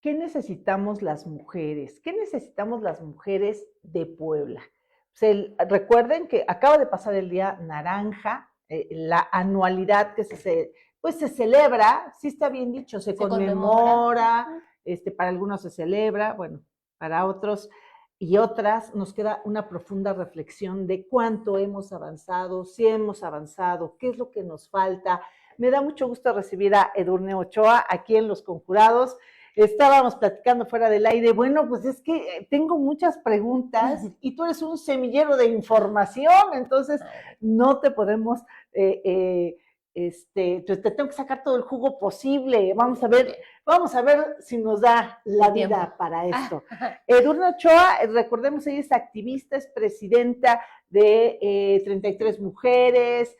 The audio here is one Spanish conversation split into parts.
¿Qué necesitamos las mujeres? ¿Qué necesitamos las mujeres de Puebla? Recuerden que acaba de pasar el Día Naranja, la anualidad que pues se celebra, sí está bien dicho, se Se conmemora. conmemora, Ujú. para algunos se celebra, bueno, para otros y otras nos queda una profunda reflexión de cuánto hemos avanzado, si hemos avanzado, qué es lo que nos falta. Me da mucho gusto recibir a Edurne Ochoa aquí en Los Conjurados. Estábamos platicando fuera del aire, bueno, pues es que tengo muchas preguntas y tú eres un semillero de información, entonces Ay, no te podemos, te tengo que sacar todo el jugo posible. muy bien. Vamos a ver si nos da la El tiempo. vida para Ah, esto. Edurne Ochoa, recordemos, ella es activista, es presidenta de 33 mujeres,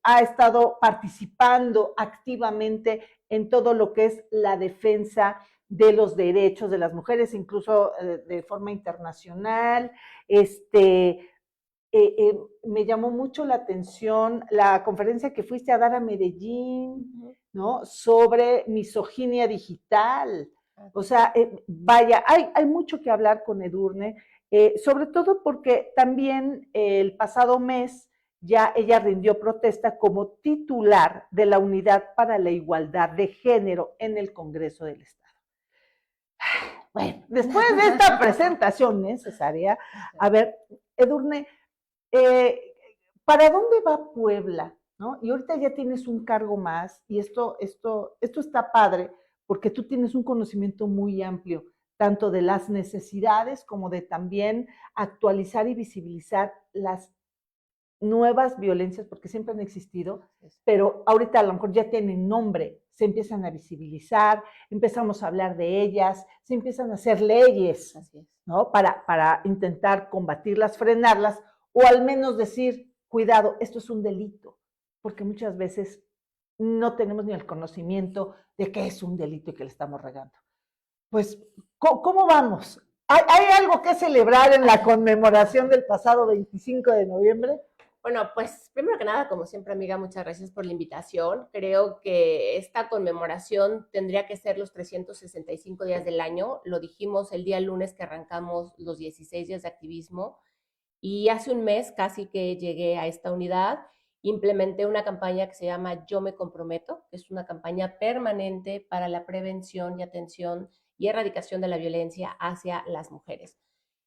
ha estado participando activamente en todo lo que es la defensa de los derechos de las mujeres, incluso de forma internacional. Me llamó mucho la atención la conferencia que fuiste a dar a Medellín, ujú. ¿no? Sobre misoginia digital. O Así es. sea, vaya, hay mucho que hablar con Edurne, sobre todo porque también el pasado mes ya ella rindió protesta como titular de la Unidad para la Igualdad de Género en el Congreso del Estado. Bueno, después de esta presentación necesaria, a ver, Edurne, eh, ¿para dónde va Puebla? ¿No? Y ahorita ya tienes un cargo más y esto está padre porque tú tienes un conocimiento muy amplio, tanto de las necesidades como de también actualizar y visibilizar las nuevas violencias, porque siempre han existido, Así es. pero ahorita a lo mejor ya tienen nombre, se empiezan a visibilizar, empezamos a hablar de ellas, se empiezan a hacer leyes, Así es. ¿no? Para intentar combatirlas, frenarlas, o al menos decir, cuidado, esto es un delito, porque muchas veces no tenemos ni el conocimiento de qué es un delito y que le estamos regando. Pues, ¿cómo vamos? ¿Hay algo que celebrar en la conmemoración del pasado 25 de noviembre? Bueno, pues primero que nada, como siempre, amiga, muchas gracias por la invitación. Creo que esta conmemoración tendría que ser los 365 días del año. Lo dijimos el día lunes que arrancamos los 16 días de activismo y hace un mes casi que llegué a esta unidad. Implementé una campaña que se llama Yo me comprometo, que es una campaña permanente para la prevención y atención y erradicación de la violencia hacia las mujeres.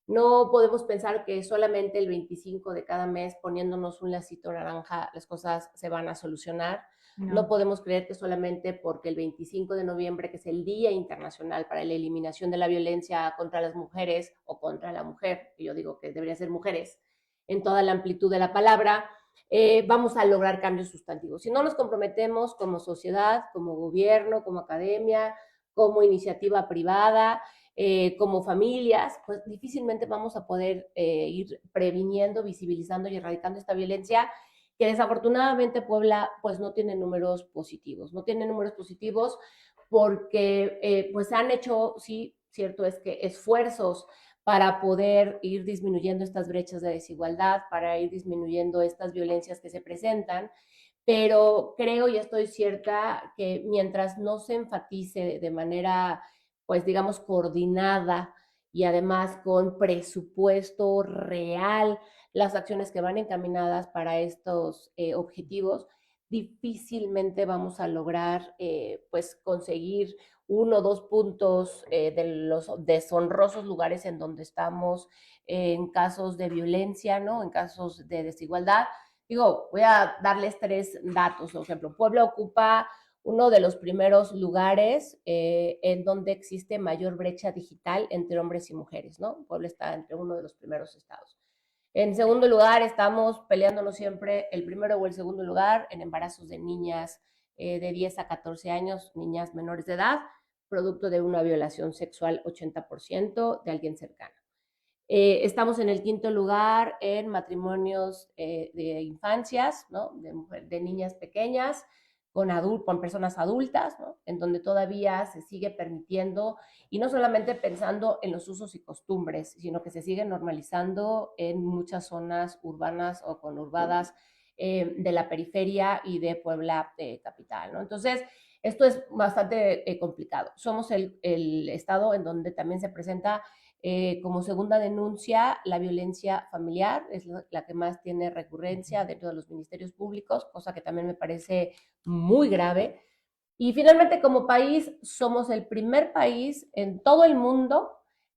No podemos pensar que solamente el 25 de cada mes poniéndonos un lacito naranja las cosas se van a solucionar. No No. podemos creer que solamente porque el 25 de noviembre, que es el Día Internacional para la Eliminación de la Violencia contra las Mujeres o contra la mujer, que yo digo que deberían ser mujeres en toda la amplitud de la palabra, vamos a lograr cambios sustantivos. Si no nos comprometemos como sociedad, como gobierno, como academia, como iniciativa privada, como familias, pues difícilmente vamos a poder ir previniendo, visibilizando y erradicando esta violencia que desafortunadamente Puebla pues no tiene números positivos. No tiene números positivos porque pues han hecho, sí, cierto es que esfuerzos para poder ir disminuyendo estas brechas de desigualdad, para ir disminuyendo estas violencias que se presentan, pero creo y estoy cierta que mientras no se enfatice de manera, pues digamos, coordinada y además con presupuesto real las acciones que van encaminadas para estos objetivos, difícilmente vamos a lograr pues conseguir 1 o 2 puntos de los deshonrosos lugares en donde estamos en casos de violencia, ¿no? En casos de desigualdad. Digo, voy a darles 3 datos. Por ejemplo, Puebla ocupa uno de los primeros lugares en donde existe mayor brecha digital entre hombres y mujeres, ¿no? Puebla está entre uno de los primeros estados. En segundo lugar, estamos peleándonos siempre el primero o el segundo lugar en embarazos de niñas de 10 a 14 años, niñas menores de edad, producto de una violación sexual 80% de alguien cercano. Estamos en el quinto lugar en matrimonios de infancias, ¿no? De niñas pequeñas con personas adultas, ¿no? En donde todavía se sigue permitiendo, y no solamente pensando en los usos y costumbres, sino que se sigue normalizando en muchas zonas urbanas o conurbadas de la periferia y de Puebla capital, ¿no? Entonces, esto es bastante complicado. Somos el estado en donde también se presenta como segunda denuncia la violencia familiar, es la que más tiene recurrencia dentro de los ministerios públicos, cosa que también me parece muy grave. Y finalmente, como país, somos el primer país en todo el mundo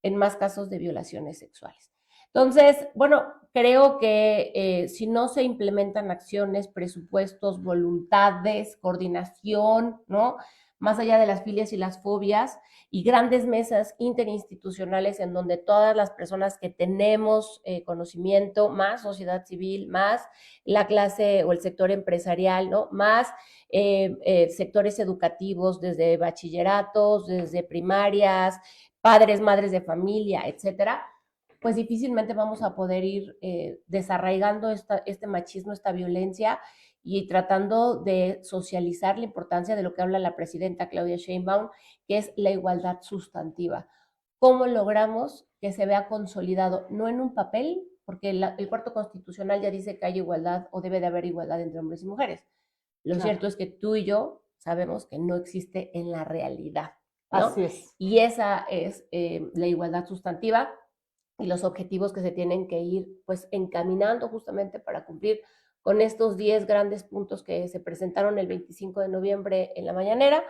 en más casos de violaciones sexuales. Entonces, bueno, creo que si no se implementan acciones, presupuestos, voluntades, coordinación, ¿no? Más allá de las filias y las fobias, y grandes mesas interinstitucionales en donde todas las personas que tenemos conocimiento, más sociedad civil, más la clase o el sector empresarial, ¿no? Más sectores educativos, desde bachilleratos, desde primarias, padres, madres de familia, etcétera, pues difícilmente vamos a poder ir desarraigando este machismo, esta violencia y tratando de socializar la importancia de lo que habla la presidenta Claudia Sheinbaum, que es la igualdad sustantiva. ¿Cómo logramos que se vea consolidado? No en un papel, porque el cuarto constitucional ya dice que hay igualdad o debe de haber igualdad entre hombres y mujeres. Lo Claro. cierto es que tú y yo sabemos que no existe en la realidad, ¿no? Así es. Y esa es la igualdad sustantiva y los objetivos que se tienen que ir pues encaminando justamente para cumplir con estos 10 grandes puntos que se presentaron el 25 de noviembre en la mañanera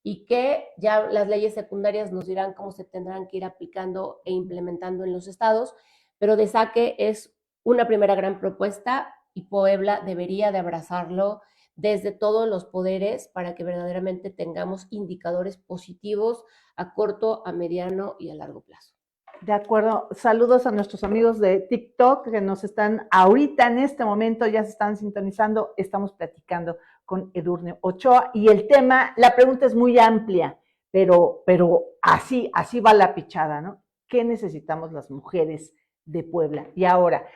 y que ya las leyes secundarias nos dirán cómo se tendrán que ir aplicando e implementando en los estados, pero de saque es una primera gran propuesta y Puebla debería de abrazarlo desde todos los poderes para que verdaderamente tengamos indicadores positivos a corto, a mediano y a largo plazo. De acuerdo. Saludos a nuestros amigos de TikTok que nos están ahorita en este momento, ya se están sintonizando. Estamos platicando con Edurne Ochoa y el tema, la pregunta es muy amplia, pero así va la pichada, ¿no? ¿Qué necesitamos las mujeres de Puebla? Y ahora,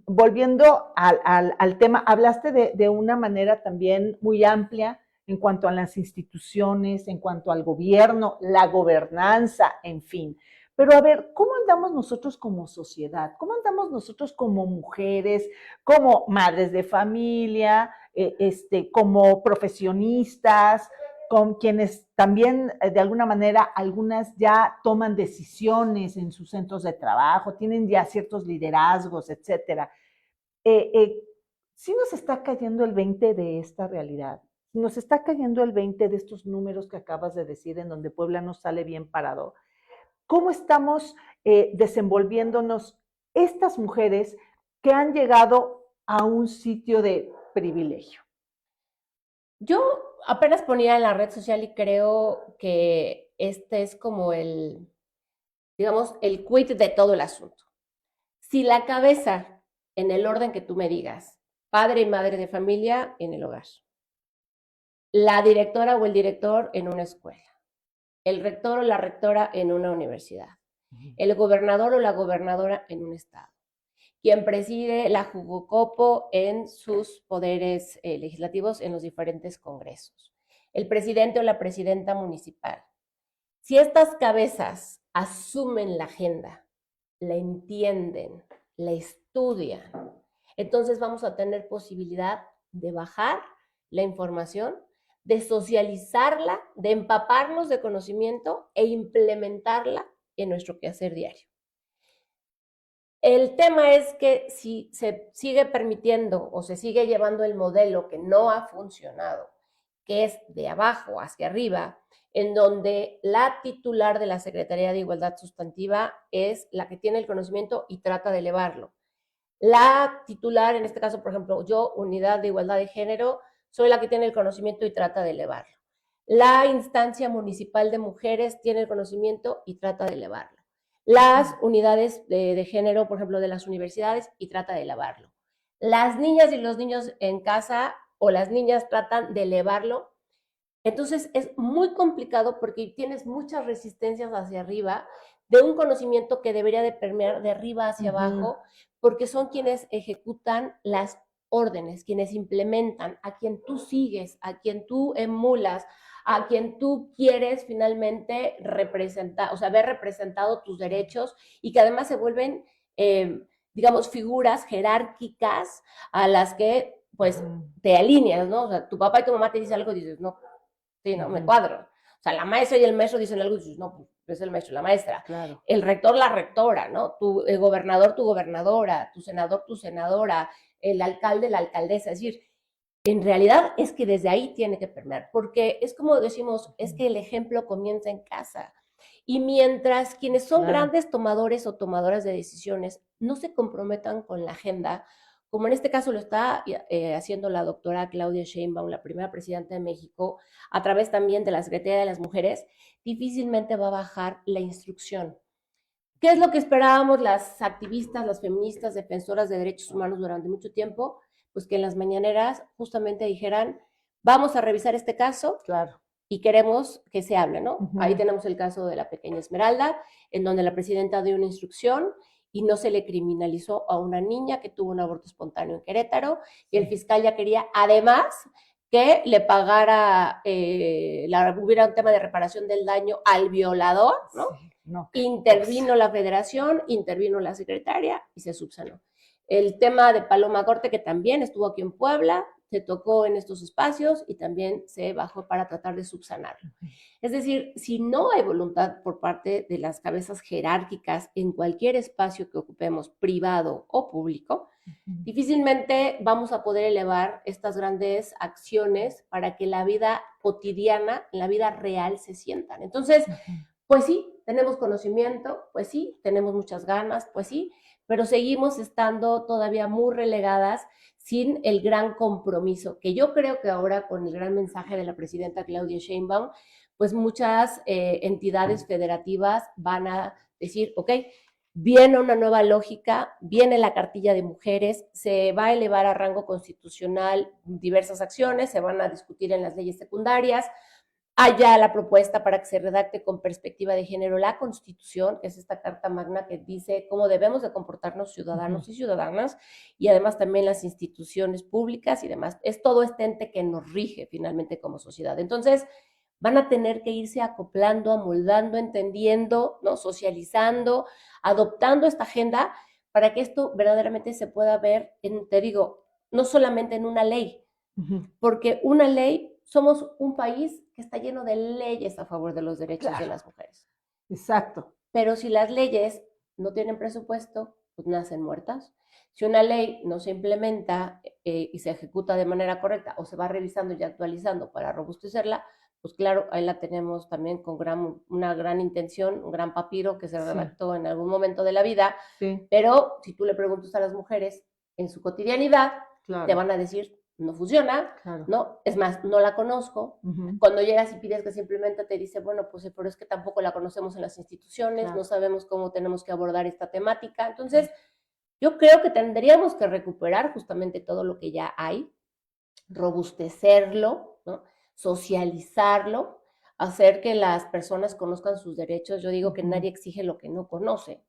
volviendo al tema, hablaste de una manera también muy amplia en cuanto a las instituciones, en cuanto al gobierno, la gobernanza, en fin. Pero a ver, ¿cómo andamos nosotros como sociedad? ¿Cómo andamos nosotros como mujeres, como madres de familia, como profesionistas, con quienes también de alguna manera algunas ya toman decisiones en sus centros de trabajo, tienen ya ciertos liderazgos, etcétera? Sí nos está cayendo el 20 de esta realidad, nos está cayendo el 20 de estos números que acabas de decir, en donde Puebla no sale bien parado. ¿Cómo estamos desenvolviéndonos estas mujeres que han llegado a un sitio de privilegio? Yo apenas ponía en la red social y creo que este es como digamos, el quid de todo el asunto. Si la cabeza, en el orden que tú me digas, padre y madre de familia en el hogar, la directora o el director en una escuela, el rector o la rectora en una universidad, el gobernador o la gobernadora en un estado, quien preside la Jugocopo en sus poderes legislativos en los diferentes congresos, el presidente o la presidenta municipal. Si estas cabezas asumen la agenda, la entienden, la estudian, entonces vamos a tener posibilidad de bajar la información, de socializarla, de empaparnos de conocimiento e implementarla en nuestro quehacer diario. El tema es que si se sigue permitiendo o se sigue llevando el modelo que no ha funcionado, que es de abajo hacia arriba, en donde la titular de la Secretaría de Igualdad Sustantiva es la que tiene el conocimiento y trata de elevarlo. La titular, en este caso, por ejemplo, yo, Unidad de Igualdad de Género, soy la que tiene el conocimiento y trata de elevarlo. La instancia municipal de mujeres tiene el conocimiento y trata de elevarlo. Las unidades de género, por ejemplo, de las universidades y trata de elevarlo. Las niñas y los niños en casa o las niñas tratan de elevarlo. Entonces es muy complicado porque tienes muchas resistencias hacia arriba de un conocimiento que debería de permear de arriba hacia abajo, porque son quienes ejecutan las órdenes, quienes implementan, a quien tú sigues, a quien tú emulas, a quien tú quieres finalmente representar, o sea, ver representado tus derechos y que además se vuelven digamos, figuras jerárquicas a las que, pues, te alineas, ¿no? O sea, tu papá y tu mamá te dicen algo y dices, no, sí, no, me cuadro. O sea, la maestra y el maestro dicen algo y dices, no, pues es el maestro y la maestra. Claro. El rector, la rectora, ¿no? El gobernador, tu gobernadora, tu senador, tu senadora, el alcalde, la alcaldesa. Es decir, en realidad es que desde ahí tiene que permear, porque es como decimos, es que el ejemplo comienza en casa. Y mientras quienes son grandes tomadores o tomadoras de decisiones no se comprometan con la agenda, como en este caso lo está haciendo la doctora Claudia Sheinbaum, la primera presidenta de México, a través también de la Secretaría de las Mujeres, difícilmente va a bajar la instrucción. ¿Qué es lo que esperábamos las activistas, las feministas, defensoras de derechos humanos durante mucho tiempo? Pues que en las mañaneras justamente dijeran, vamos a revisar este caso, claro, y queremos que se hable, ¿no? Ahí tenemos el caso de la pequeña Esmeralda, en donde la presidenta dio una instrucción y no se le criminalizó a una niña que tuvo un aborto espontáneo en Querétaro, y el fiscal ya quería, además, que le pagara, hubiera un tema de reparación del daño al violador, ¿no? Sí, no, Intervino la federación, intervino la secretaria y se subsanó. El tema de Paloma Corte, que también estuvo aquí en Puebla, se tocó en estos espacios y también se bajó para tratar de subsanarlo. Es decir, si no hay voluntad por parte de las cabezas jerárquicas en cualquier espacio que ocupemos, privado o público, difícilmente vamos a poder elevar estas grandes acciones para que la vida cotidiana, la vida real se sientan. Entonces, pues sí, tenemos conocimiento, pues sí, tenemos muchas ganas, pues sí, pero seguimos estando todavía muy relegadas sin el gran compromiso, que yo creo que ahora con el gran mensaje de la presidenta Claudia Sheinbaum, pues muchas entidades federativas van a decir, ok, viene una nueva lógica, viene la cartilla de mujeres, se va a elevar a rango constitucional diversas acciones, se van a discutir en las leyes secundarias, hay ya la propuesta para que se redacte con perspectiva de género la Constitución, que es esta carta magna que dice cómo debemos de comportarnos ciudadanos y ciudadanas, y además también las instituciones públicas y demás. Es todo este ente que nos rige finalmente como sociedad. Entonces, van a tener que irse acoplando, amoldando, entendiendo, ¿no? Socializando, adoptando esta agenda para que esto verdaderamente se pueda ver, te digo, no solamente en una ley, porque una ley, somos un país que está lleno de leyes a favor de los derechos de las mujeres. Exacto. Pero si las leyes no tienen presupuesto, pues nacen muertas. Si una ley no se implementa y se ejecuta de manera correcta o se va revisando y actualizando para robustecerla, pues claro, ahí la tenemos también con una gran intención, un gran papiro que se redactó en algún momento de la vida, pero si tú le preguntas a las mujeres en su cotidianidad, te van a decir, no funciona, ¿no? Es más, no la conozco. Cuando llegas y pides que se implemente, te dice, bueno, pues pero es que tampoco la conocemos en las instituciones, no sabemos cómo tenemos que abordar esta temática. Entonces, yo creo que tendríamos que recuperar justamente todo lo que ya hay, robustecerlo, ¿no? Socializarlo, hacer que las personas conozcan sus derechos. Yo digo que nadie exige lo que no conoce,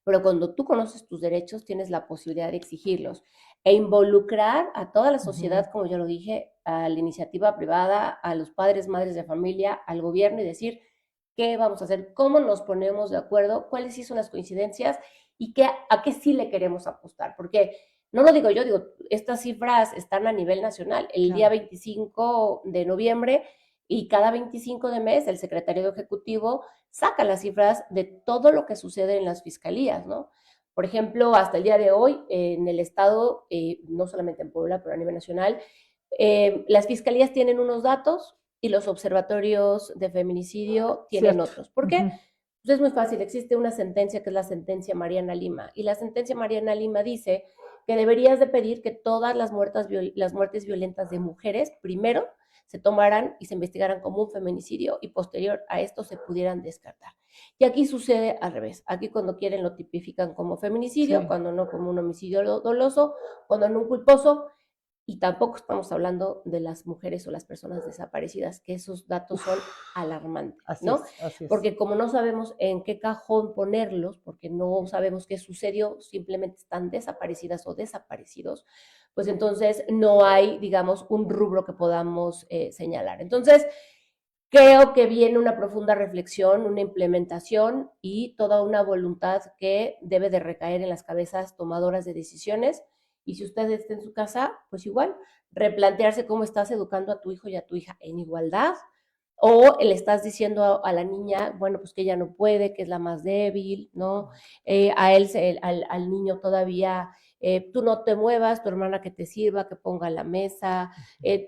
pero cuando tú conoces tus derechos tienes la posibilidad de exigirlos e involucrar a toda la sociedad, como yo lo dije, a la iniciativa privada, a los padres, madres de familia, al gobierno y decir qué vamos a hacer, cómo nos ponemos de acuerdo, cuáles sí son las coincidencias y a qué sí le queremos apostar, porque no lo digo yo, digo, estas cifras están a nivel nacional. El día 25 de noviembre y cada 25 de mes el secretario ejecutivo saca las cifras de todo lo que sucede en las fiscalías, ¿no? Por ejemplo, hasta el día de hoy, en el estado, no solamente en Puebla, pero a nivel nacional, las fiscalías tienen unos datos y los observatorios de feminicidio tienen otros. ¿Por qué? Pues es muy fácil, existe una sentencia que es la sentencia Mariana Lima, y la sentencia Mariana Lima dice que deberías de pedir que todas las muertes violentas de mujeres, primero, se tomaran y se investigaran como un feminicidio y posterior a esto se pudieran descartar. Y aquí sucede al revés. Aquí cuando quieren lo tipifican como feminicidio, cuando no como un homicidio doloso, cuando no un culposo, y tampoco estamos hablando de las mujeres o las personas desaparecidas, que esos datos son alarmantes, ¿no? Así es. Porque como no sabemos en qué cajón ponerlos, porque no sabemos qué sucedió, simplemente están desaparecidas o desaparecidos, pues entonces no hay, digamos, un rubro que podamos señalar. Entonces, Creo que viene una profunda reflexión, una implementación y toda una voluntad que debe de recaer en las cabezas tomadoras de decisiones. Y si usted está en su casa, pues igual, replantearse cómo estás educando a tu hijo y a tu hija en igualdad, o le estás diciendo a la niña, bueno, pues que ella no puede, que es la más débil, ¿no? A él, al niño todavía, tú no te muevas, tu hermana que te sirva, que ponga la mesa,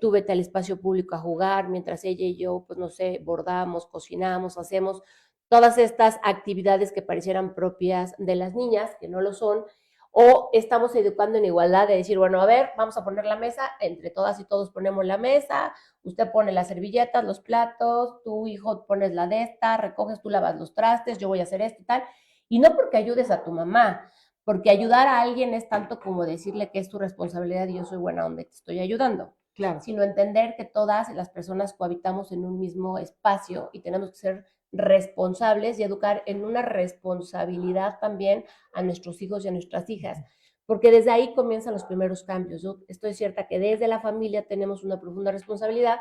tú vete al espacio público a jugar, mientras ella y yo, pues no sé, bordamos, cocinamos, hacemos todas estas actividades que parecieran propias de las niñas, que no lo son, o estamos educando en igualdad de decir, bueno, a ver, vamos a poner la mesa, entre todas y todos ponemos la mesa, usted pone las servilletas, los platos, tu hijo pones la de esta, recoges, tú lavas los trastes, yo voy a hacer esto y tal, y no porque ayudes a tu mamá, porque ayudar a alguien es tanto como decirle que es tu responsabilidad y yo soy buena onda y te estoy ayudando, Claro. sino entender que todas las personas cohabitamos en un mismo espacio y tenemos que ser responsables y educar en una responsabilidad también a nuestros hijos y a nuestras hijas, porque desde ahí comienzan los primeros cambios. Yo estoy cierta que desde la familia tenemos una profunda responsabilidad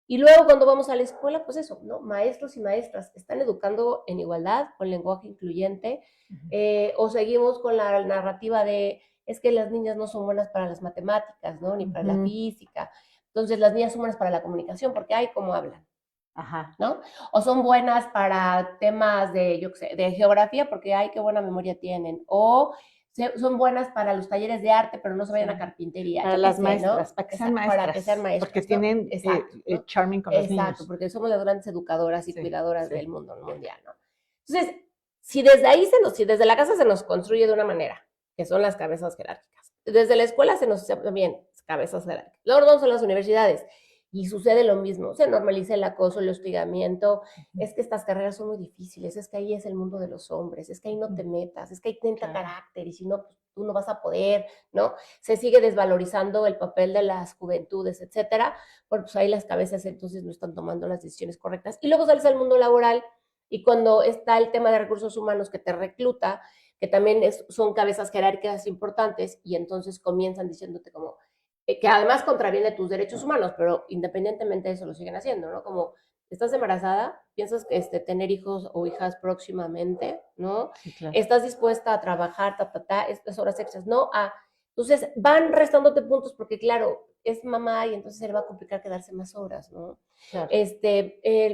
y luego cuando vamos a la escuela, pues eso, ¿no? Maestros y maestras están educando en igualdad, con lenguaje incluyente, o seguimos con la narrativa de es que las niñas no son buenas para las matemáticas, ¿no? Ni para la física. Entonces las niñas son buenas para la comunicación porque hay cómo hablan. Ajá. ¿No? O son buenas para temas de, yo qué sé, de geografía porque ay, qué buena memoria tienen. O son buenas para los talleres de arte, pero no se vayan a carpintería. Para las maestras, ¿no? Para que sean maestras. Para que sean maestras. Porque tienen exacto, ¿no? charming con los niños. Exacto, porque somos las grandes educadoras y cuidadoras del mundo mundial, ¿no? Entonces, si desde ahí si desde la casa se nos construye de una manera, que son las cabezas jerárquicas, desde la escuela se nos también cabezas jerárquicas. Luego vamos a las universidades. Y sucede lo mismo, se normaliza el acoso, el hostigamiento, es que estas carreras son muy difíciles, es que ahí es el mundo de los hombres, es que ahí no te metas, es que ahí tenta carácter y si no, pues tú no vas a poder, ¿no? Se sigue desvalorizando el papel de las juventudes, etcétera, porque pues ahí las cabezas entonces no están tomando las decisiones correctas. Y luego sales al mundo laboral y cuando está el tema de recursos humanos que te recluta, que también son cabezas jerárquicas importantes y entonces comienzan diciéndote como que además contraviene tus derechos humanos, pero independientemente de eso lo siguen haciendo, ¿no? Como, ¿estás embarazada? ¿Piensas que tener hijos o hijas próximamente? ¿No? Sí, claro. ¿Estás dispuesta a trabajar, estas horas extras? No, entonces van restándote puntos porque, claro, es mamá y entonces se le va a complicar quedarse más horas, ¿no? Claro.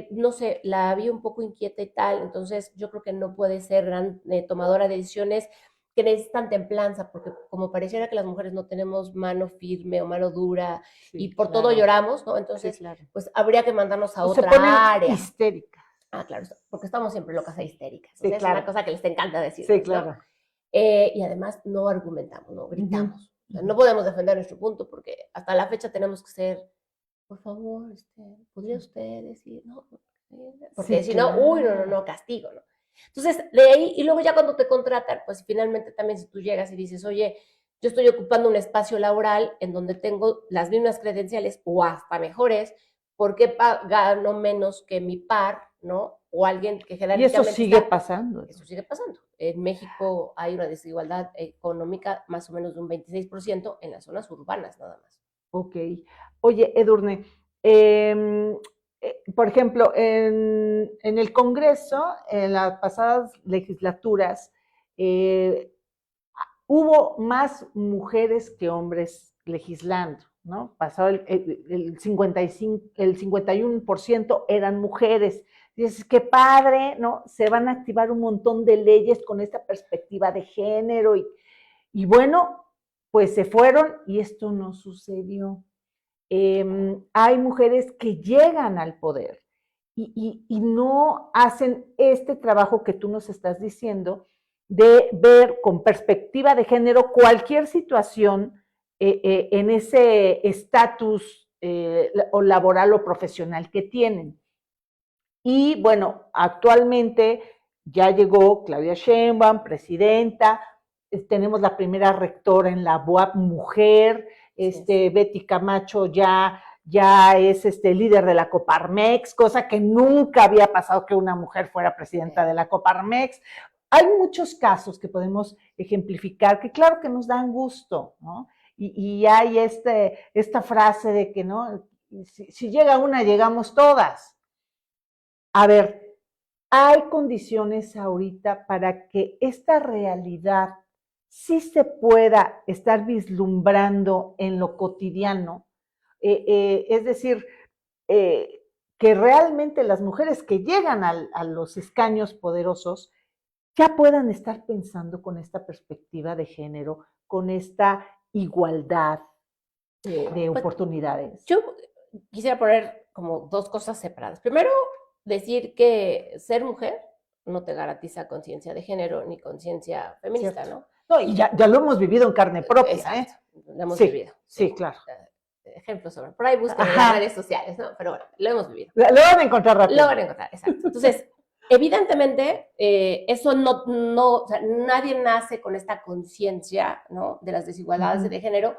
No sé, la vi un poco inquieta y tal, entonces yo creo que no puede ser gran tomadora de decisiones que necesitan templanza, porque como pareciera que las mujeres no tenemos mano firme o mano dura y por todo lloramos, ¿no? Entonces, pues habría que mandarnos a otra área. Histérica. Claro, porque estamos siempre locas e histéricas. Sí, es una cosa que les encanta decir. Sí, claro. ¿no? Y además no argumentamos, no gritamos. O sea, no podemos defender nuestro punto porque hasta la fecha tenemos que ser, por favor, ¿podría usted decir? No, porque si no, no, castigo, ¿no? Entonces, de ahí, y luego ya cuando te contratan, pues finalmente también si tú llegas y dices, oye, yo estoy ocupando un espacio laboral en donde tengo las mismas credenciales o hasta mejores, ¿por qué gano menos que mi par, no? O alguien que jerárquicamente... Y eso sigue pasando. Eso sigue pasando. En México hay una desigualdad económica más o menos de un 26% en las zonas urbanas nada más. Ok. Oye, Edurne, por ejemplo, en el Congreso, en las pasadas legislaturas, hubo más mujeres que hombres legislando, ¿no? Pasado el 51% eran mujeres. Dices, qué padre, ¿no? Se van a activar un montón de leyes con esta perspectiva de género y bueno, pues se fueron y esto no sucedió. Hay mujeres que llegan al poder y no hacen este trabajo que tú nos estás diciendo de ver con perspectiva de género cualquier situación en ese estatus o laboral o profesional que tienen. Y bueno, actualmente ya llegó Claudia Sheinbaum, presidenta, tenemos la primera rectora en la UAP mujer, Betty Camacho ya es líder de la Coparmex, cosa que nunca había pasado que una mujer fuera presidenta de la Coparmex. Hay muchos casos que podemos ejemplificar que claro que nos dan gusto, ¿no? Y hay esta frase de que, ¿no? Si llega una, llegamos todas. A ver, hay condiciones ahorita para que esta realidad sí se pueda estar vislumbrando en lo cotidiano. Es decir, eh, que realmente las mujeres que llegan a los escaños poderosos ya puedan estar pensando con esta perspectiva de género, con esta igualdad de Pues oportunidades. yo quisiera poner como dos cosas separadas. Primero, decir que ser mujer no te garantiza conciencia de género ni conciencia feminista, ¿Cierto? ¿no? No, y ya lo hemos vivido en carne propia, Exacto, ¿eh? lo hemos Sí, vivido, sí, sí. claro. Ejemplos sobre. Por ahí busquen en las Ajá. redes sociales, ¿no? Pero bueno, lo hemos vivido. Lo van a encontrar rápido. Lo van a encontrar, exacto. Entonces, evidentemente, eso no, o sea, nadie nace con esta conciencia, ¿no? De las desigualdades de género,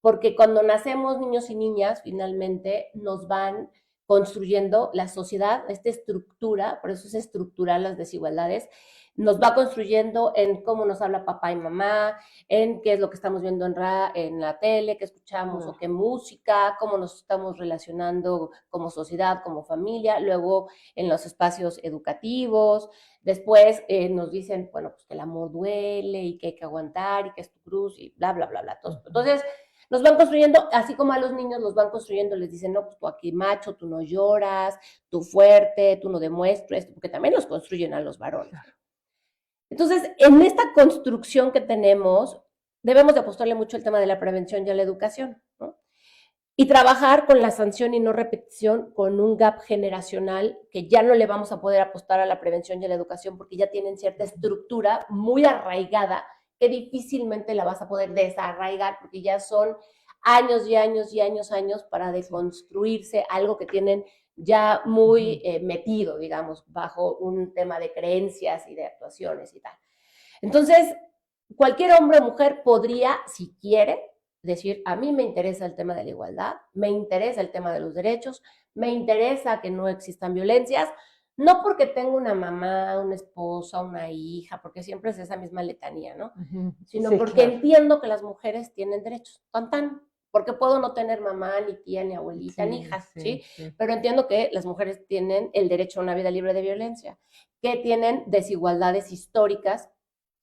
porque cuando nacemos niños y niñas, finalmente nos van construyendo la sociedad, esta estructura, por eso es estructural las desigualdades, nos va construyendo en cómo nos habla papá y mamá, en qué es lo que estamos viendo en la tele, qué escuchamos o qué música, cómo nos estamos relacionando como sociedad, como familia, luego en los espacios educativos, después nos dicen, bueno, pues que el amor duele y que hay que aguantar y que es tu cruz y bla, bla, bla, bla. Entonces, nos van construyendo, así como a los niños los van construyendo, les dicen, no, pues tú aquí macho, tú no lloras, tú fuerte, tú no demuestres, porque también los construyen a los varones. Entonces, en esta construcción que tenemos, debemos de apostarle mucho el tema de la prevención y a la educación, ¿no? Y trabajar con la sanción y no repetición, con un gap generacional que ya no le vamos a poder apostar a la prevención y a la educación porque ya tienen cierta estructura muy arraigada que difícilmente la vas a poder desarraigar porque ya son años y años y años para deconstruirse algo que tienen ya muy metido, digamos, bajo un tema de creencias y de actuaciones y tal. Entonces, cualquier hombre o mujer podría, si quiere, decir, a mí me interesa el tema de la igualdad, me interesa el tema de los derechos, me interesa que no existan violencias, no porque tengo una mamá, una esposa, una hija, porque siempre es esa misma letanía, ¿no? Sino Sí, porque claro. entiendo que las mujeres tienen derechos, tan, porque puedo no tener mamá, ni tía, ni abuelita, Sí, ni hijas, sí, ¿sí? sí. Pero entiendo que las mujeres tienen el derecho a una vida libre de violencia, que tienen desigualdades históricas.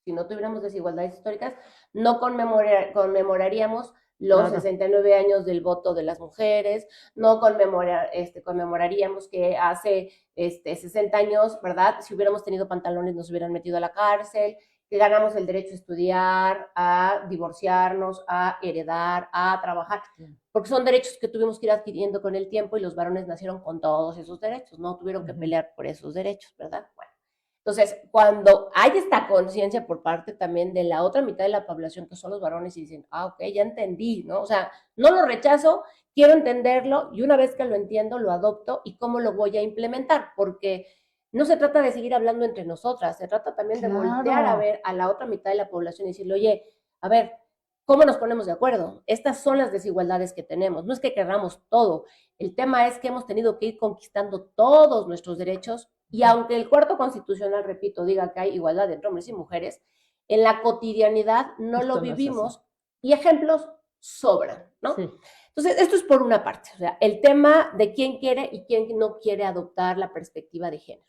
Si no tuviéramos desigualdades históricas, no conmemoraríamos los Claro. 69 años del voto de las mujeres, no conmemoraríamos que hace 60 años, ¿verdad? Si hubiéramos tenido pantalones nos hubieran metido a la cárcel, que ganamos el derecho a estudiar, a divorciarnos, a heredar, a trabajar, porque son derechos que tuvimos que ir adquiriendo con el tiempo y los varones nacieron con todos esos derechos, no tuvieron que pelear por esos derechos, ¿verdad? Bueno. Entonces, cuando hay esta conciencia por parte también de la otra mitad de la población, que son los varones, y dicen, ok, ya entendí, ¿no? O sea, no lo rechazo, quiero entenderlo, y una vez que lo entiendo, lo adopto, y cómo lo voy a implementar, porque no se trata de seguir hablando entre nosotras, se trata también de voltear a ver a la otra mitad de la población y decirle, oye, a ver, ¿cómo nos ponemos de acuerdo? Estas son las desigualdades que tenemos, no es que querramos todo, el tema es que hemos tenido que ir conquistando todos nuestros derechos y aunque el cuarto constitucional, repito, diga que hay igualdad entre hombres y mujeres, en la cotidianidad no Esto lo no es así. vivimos y ejemplos sobran, ¿no? Sí. Entonces, esto es por una parte, o sea, el tema de quién quiere y quién no quiere adoptar la perspectiva de género.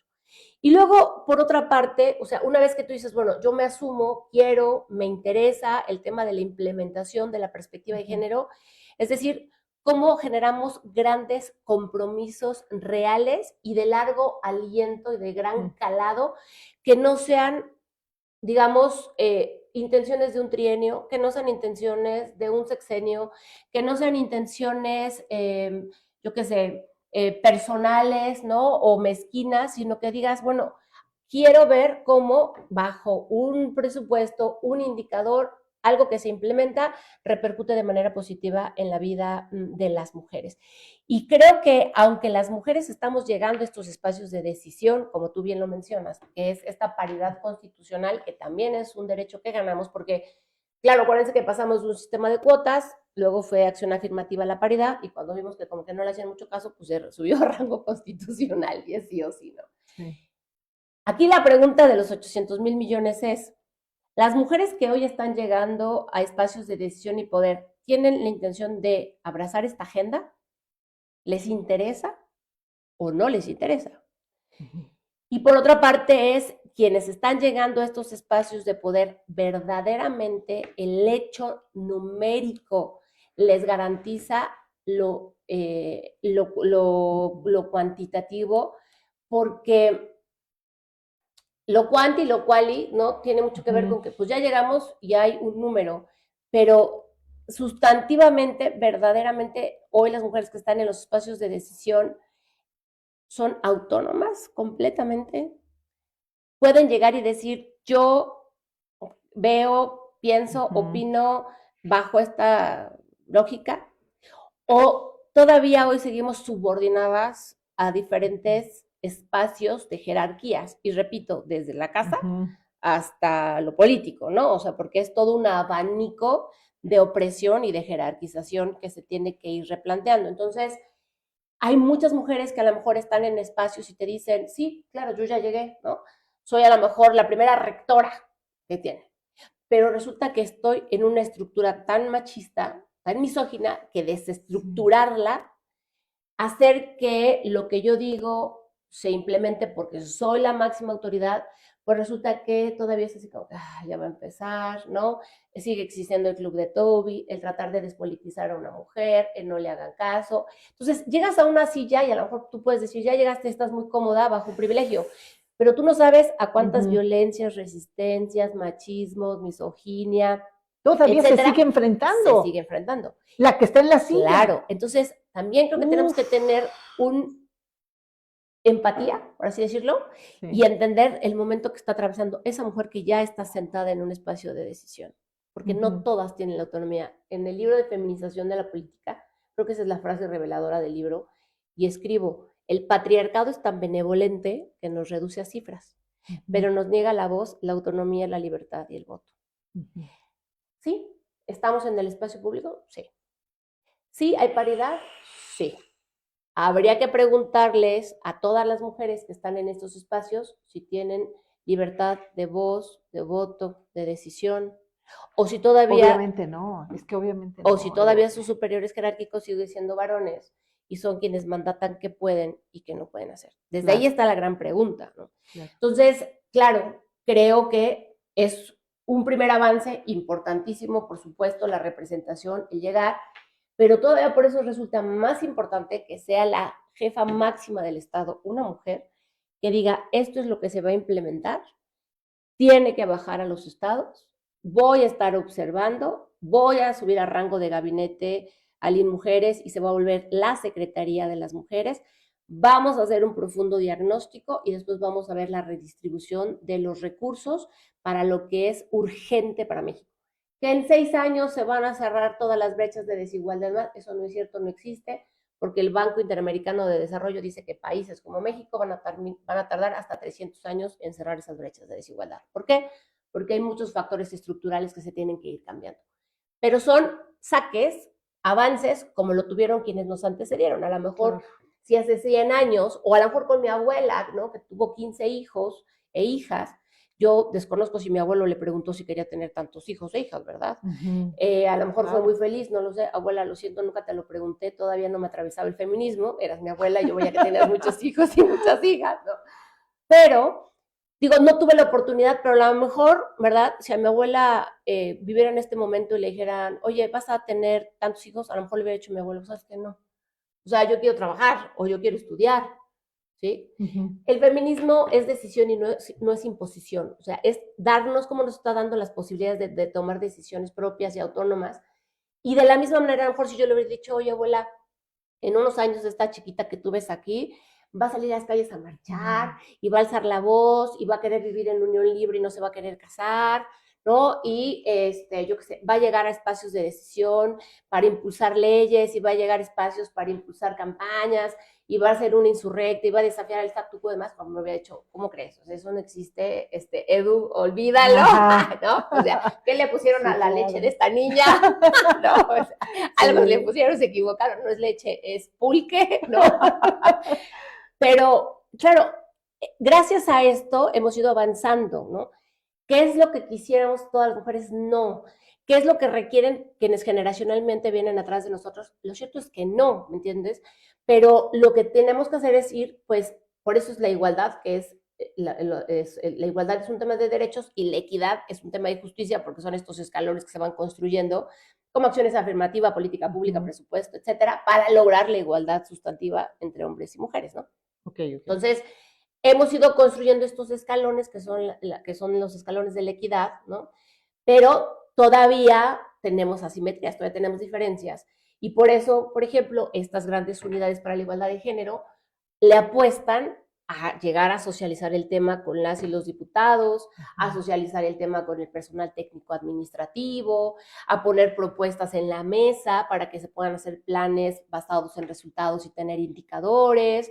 Y luego, por otra parte, o sea, una vez que tú dices, bueno, yo me asumo, quiero, me interesa el tema de la implementación de la perspectiva de género, es decir, cómo generamos grandes compromisos reales y de largo aliento y de gran calado que no sean, digamos, intenciones de un trienio, que no sean intenciones de un sexenio, que no sean intenciones, yo qué sé, personales, ¿no? O mezquinas, sino que digas, bueno, quiero ver cómo bajo un presupuesto, un indicador, algo que se implementa, repercute de manera positiva en la vida de las mujeres. Y creo que aunque las mujeres estamos llegando a estos espacios de decisión, como tú bien lo mencionas, que es esta paridad constitucional, que también es un derecho que ganamos, porque, claro, acuérdense que pasamos de un sistema de cuotas, luego fue acción afirmativa a la paridad, y cuando vimos que como que no le hacían mucho caso, pues se subió a rango constitucional, y es sí o sí, ¿no? Sí. Aquí la pregunta de los 800,000 millones es, ¿las mujeres que hoy están llegando a espacios de decisión y poder tienen la intención de abrazar esta agenda? ¿Les interesa o no les interesa? Y por otra parte es quienes están llegando a estos espacios de poder, verdaderamente el hecho numérico les garantiza lo cuantitativo, porque lo cuanti y lo quali, ¿no? Tiene mucho que ver con que pues ya llegamos y hay un número, pero sustantivamente, verdaderamente, hoy las mujeres que están en los espacios de decisión son autónomas completamente. Pueden llegar y decir, yo veo, pienso, opino bajo esta lógica, o todavía hoy seguimos subordinadas a diferentes espacios de jerarquías, y repito, desde la casa hasta lo político, ¿no? O sea, porque es todo un abanico de opresión y de jerarquización que se tiene que ir replanteando. Entonces, hay muchas mujeres que a lo mejor están en espacios y te dicen, sí, claro, yo ya llegué, ¿no? Soy a lo mejor la primera rectora que tiene, pero resulta que estoy en una estructura tan machista, tan misógina, que desestructurarla, hacer que lo que yo digo se implemente porque soy la máxima autoridad, pues resulta que todavía es así como, ya va a empezar, ¿no? Sigue existiendo el club de Toby, el tratar de despolitizar a una mujer, el no le hagan caso. Entonces, llegas a una silla y a lo mejor tú puedes decir, ya llegaste, estás muy cómoda bajo un privilegio, pero tú no sabes a cuántas violencias, resistencias, machismos, misoginia, todavía etcétera, se sigue enfrentando. Se sigue enfrentando. La que está en la silla. Claro, entonces también creo que tenemos que tener un empatía, por así decirlo, y entender el momento que está atravesando esa mujer que ya está sentada en un espacio de decisión, porque no todas tienen la autonomía. En el libro de Feminización de la Política, creo que esa es la frase reveladora del libro, y escribo, el patriarcado es tan benevolente que nos reduce a cifras, pero nos niega la voz, la autonomía, la libertad y el voto. ¿Sí? ¿Estamos en el espacio público? Sí. ¿Sí hay paridad? Sí. Habría que preguntarles a todas las mujeres que están en estos espacios si tienen libertad de voz, de voto, de decisión, o si todavía... Obviamente no, es que obviamente no. O si todavía sus superiores jerárquicos siguen siendo varones y son quienes mandatan qué pueden y qué no pueden hacer. Desde ahí está la gran pregunta, ¿no? Entonces, claro, creo que es un primer avance importantísimo, por supuesto, la representación, el llegar, pero todavía por eso resulta más importante que sea la jefa máxima del Estado, una mujer, que diga, esto es lo que se va a implementar, tiene que bajar a los estados, voy a estar observando, voy a subir a rango de gabinete al INMujeres y se va a volver la Secretaría de las Mujeres. Vamos a hacer un profundo diagnóstico y después vamos a ver la redistribución de los recursos para lo que es urgente para México. Que en 6 años se van a cerrar todas las brechas de desigualdad, eso no es cierto, no existe, porque el Banco Interamericano de Desarrollo dice que países como México van a tardar hasta 300 años en cerrar esas brechas de desigualdad. ¿Por qué? Porque hay muchos factores estructurales que se tienen que ir cambiando. Pero son saques, avances, como lo tuvieron quienes nos antecedieron. A lo mejor, si hace 100 años, o a lo mejor con mi abuela, ¿no? Que tuvo 15 hijos e hijas, yo desconozco si mi abuelo le preguntó si quería tener tantos hijos e hijas, ¿verdad? A lo mejor fue muy feliz, no lo sé. Abuela, lo siento, nunca te lo pregunté, todavía no me atravesaba el feminismo, eras mi abuela, yo voy a que tener muchos hijos y muchas hijas, ¿no? Pero, digo, no tuve la oportunidad, pero a lo mejor, ¿verdad? Si a mi abuela viviera en este momento y le dijeran, oye, vas a tener tantos hijos, a lo mejor le hubiera dicho a mi abuelo, ¿sabes qué? No. O sea, yo quiero trabajar o yo quiero estudiar, ¿sí? El feminismo es decisión y no es imposición, o sea, es darnos como nos está dando las posibilidades de tomar decisiones propias y autónomas, y de la misma manera, a lo mejor si yo le hubiera dicho, oye, abuela, en unos años esta chiquita que tú ves aquí va a salir a las calles a marchar y va a alzar la voz y va a querer vivir en unión libre y no se va a querer casar, ¿no? Y yo qué sé, va a llegar a espacios de decisión para impulsar leyes y va a llegar a espacios para impulsar campañas y va a ser una insurrecta y va a desafiar el statu quo y demás, como me había dicho, ¿cómo crees? O sea, eso no existe, Edu, olvídalo, ¿no? O sea, ¿qué le pusieron a la leche de esta niña? No, o sea, algo le pusieron, se equivocaron, no es leche, es pulque, ¿no? Pero, claro, gracias a esto hemos ido avanzando, ¿no? ¿Qué es lo que quisiéramos todas las mujeres? No. ¿Qué es lo que requieren quienes generacionalmente vienen atrás de nosotros? Lo cierto es que no, ¿me entiendes? Pero lo que tenemos que hacer es ir, pues, por eso es la igualdad, que es la igualdad es un tema de derechos y la equidad es un tema de justicia, porque son estos escalones que se van construyendo como acciones afirmativas, política pública, presupuesto, etcétera, para lograr la igualdad sustantiva entre hombres y mujeres, ¿no? Entonces, hemos ido construyendo estos escalones que son los escalones de la equidad, ¿no? Pero todavía tenemos asimetrías, todavía tenemos diferencias. Y por eso, por ejemplo, estas grandes unidades para la igualdad de género le apuestan a llegar a socializar el tema con las y los diputados, a socializar el tema con el personal técnico administrativo, a poner propuestas en la mesa para que se puedan hacer planes basados en resultados y tener indicadores,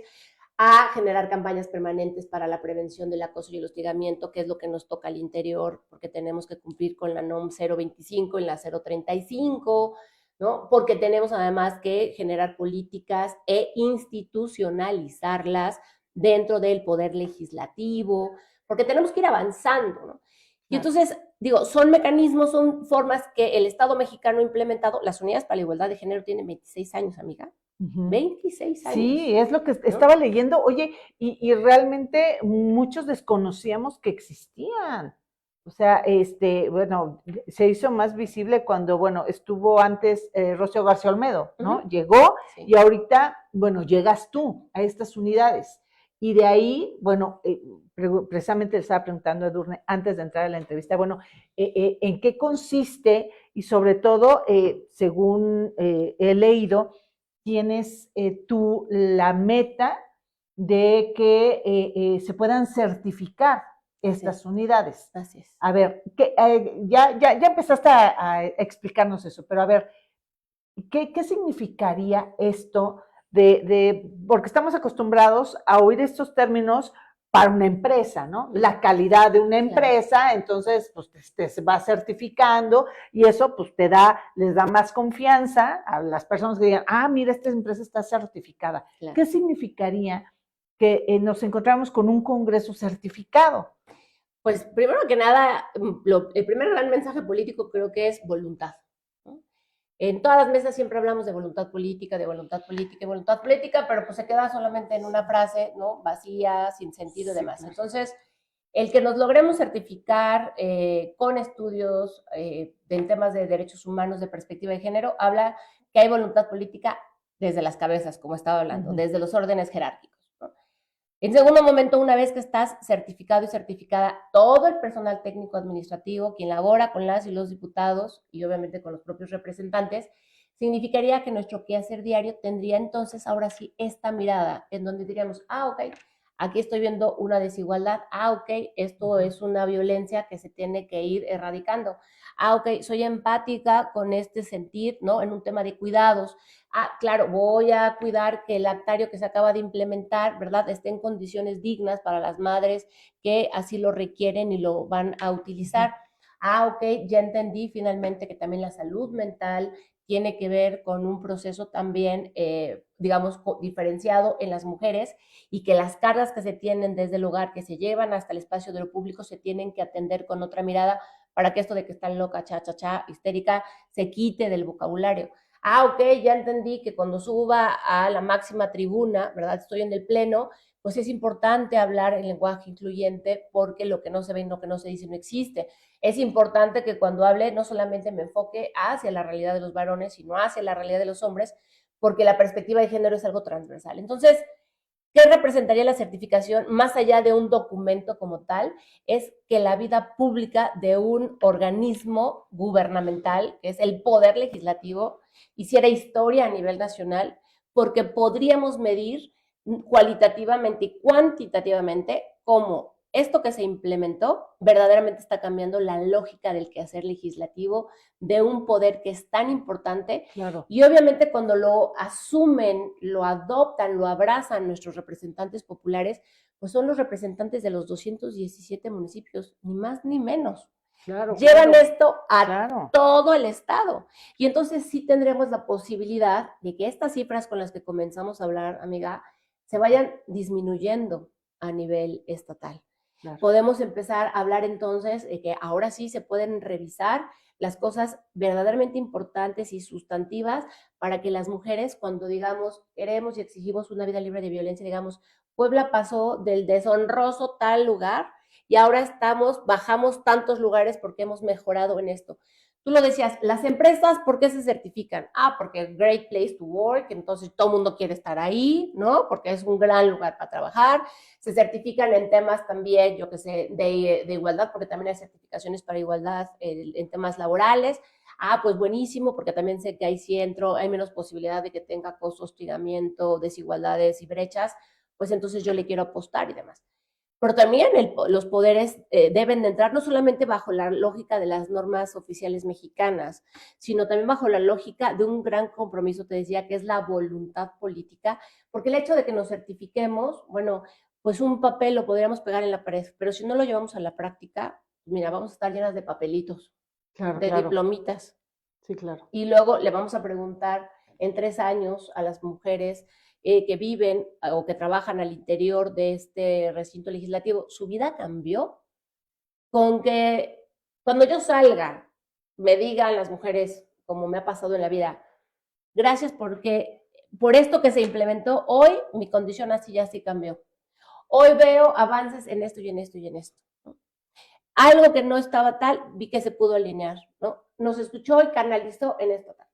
a generar campañas permanentes para la prevención del acoso y el hostigamiento, que es lo que nos toca al interior, porque tenemos que cumplir con la NOM 025 y la 035, ¿no? Porque tenemos además que generar políticas e institucionalizarlas dentro del poder legislativo, porque tenemos que ir avanzando, ¿no? Y entonces, digo, son mecanismos, son formas que el Estado mexicano ha implementado. Las unidades para la igualdad de género tienen 26 años, amiga. 26 años. Sí, es lo que estaba leyendo. Oye, y realmente muchos desconocíamos que existían. O sea, bueno, se hizo más visible cuando, bueno, estuvo antes Rocío García Olmedo, ¿no? Llegó y ahorita, bueno, llegas tú a estas unidades. Y de ahí, bueno, precisamente le estaba preguntando a Edurne antes de entrar a la entrevista, bueno, ¿en qué consiste? Y sobre todo, según he leído, tienes tú la meta de que se puedan certificar estas unidades. Así es. A ver, ya empezaste a explicarnos eso, pero a ver, ¿qué significaría esto porque estamos acostumbrados a oír estos términos para una empresa, ¿no? La calidad de una empresa, entonces, pues, se va certificando y eso, pues, les da más confianza a las personas que digan, mira, esta empresa está certificada. Claro. ¿Qué significaría que nos encontramos con un congreso certificado? Pues, primero que nada, el primer gran mensaje político creo que es voluntad. En todas las mesas siempre hablamos de voluntad política, pero pues se queda solamente en una frase, ¿no? Vacía, sin sentido y demás. Entonces, el que nos logremos certificar con estudios en temas de derechos humanos, de perspectiva de género, habla que hay voluntad política desde las cabezas, como estaba hablando, desde los órdenes jerárquicos. En segundo momento, una vez que estás certificado y certificada, todo el personal técnico administrativo, quien labora con las y los diputados y obviamente con los propios representantes, significaría que nuestro quehacer diario tendría entonces ahora sí esta mirada en donde diríamos, ok, aquí estoy viendo una desigualdad, ok, esto es una violencia que se tiene que ir erradicando, ok, soy empática con este sentir, ¿no? En un tema de cuidados, claro, voy a cuidar que el lactario que se acaba de implementar, ¿verdad?, esté en condiciones dignas para las madres que así lo requieren y lo van a utilizar. Ok, ya entendí finalmente que también la salud mental tiene que ver con un proceso también, digamos, diferenciado en las mujeres y que las cargas que se tienen desde el hogar, que se llevan hasta el espacio de lo público, se tienen que atender con otra mirada para que esto de que está loca, histérica, se quite del vocabulario. Ok, ya entendí que cuando suba a la máxima tribuna, ¿verdad? Estoy en el pleno, pues es importante hablar en lenguaje incluyente porque lo que no se ve y lo que no se dice no existe. Es importante que cuando hable no solamente me enfoque hacia la realidad de los varones, sino hacia la realidad de los hombres, porque la perspectiva de género es algo transversal. Entonces, ¿qué representaría la certificación más allá de un documento como tal? Es que la vida pública de un organismo gubernamental, que es el poder legislativo, hiciera historia a nivel nacional, porque podríamos medir cualitativamente y cuantitativamente cómo esto que se implementó verdaderamente está cambiando la lógica del quehacer legislativo de un poder que es tan importante. Claro. Y obviamente cuando lo asumen, lo adoptan, lo abrazan nuestros representantes populares, pues son los representantes de los 217 municipios, ni más ni menos. Claro, llevan esto a todo el estado. Y entonces sí tendremos la posibilidad de que estas cifras con las que comenzamos a hablar, amiga, se vayan disminuyendo a nivel estatal. Claro. Podemos empezar a hablar entonces de que ahora sí se pueden revisar las cosas verdaderamente importantes y sustantivas para que las mujeres, cuando digamos queremos y exigimos una vida libre de violencia, digamos, Puebla pasó del deshonroso tal lugar y ahora bajamos tantos lugares porque hemos mejorado en esto. Tú lo decías, las empresas, ¿por qué se certifican? Porque Great Place to Work, entonces todo el mundo quiere estar ahí, ¿no? Porque es un gran lugar para trabajar. Se certifican en temas también, yo que sé, de igualdad, porque también hay certificaciones para igualdad en temas laborales. Pues buenísimo, porque también sé que ahí sí hay menos posibilidad de que tenga acoso, hostigamiento, desigualdades y brechas, pues entonces yo le quiero apostar y demás. Pero también los poderes deben de entrar no solamente bajo la lógica de las normas oficiales mexicanas, sino también bajo la lógica de un gran compromiso, te decía, que es la voluntad política, porque el hecho de que nos certifiquemos, bueno, pues un papel lo podríamos pegar en la pared, pero si no lo llevamos a la práctica, mira, vamos a estar llenas de papelitos, Claro, de claro. diplomitas. Sí, claro. Y luego le vamos a preguntar en 3 años a las mujeres que viven o que trabajan al interior de este recinto legislativo, ¿su vida cambió? Con que cuando yo salga, me digan las mujeres, como me ha pasado en la vida, gracias porque por esto que se implementó hoy, mi condición así ya sí cambió. Hoy veo avances en esto y en esto y en esto. ¿No? Algo que no estaba tal, vi que se pudo alinear, ¿no? Nos escuchó y canalizó en esto tal.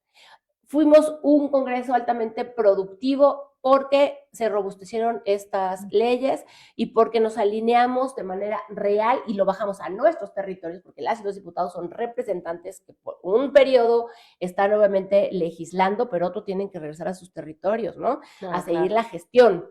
Fuimos un congreso altamente productivo porque se robustecieron estas leyes y porque nos alineamos de manera real y lo bajamos a nuestros territorios, porque las y los diputados son representantes que por un periodo están obviamente legislando, pero otro tienen que regresar a sus territorios, ¿no? Claro, a seguir claro. la gestión,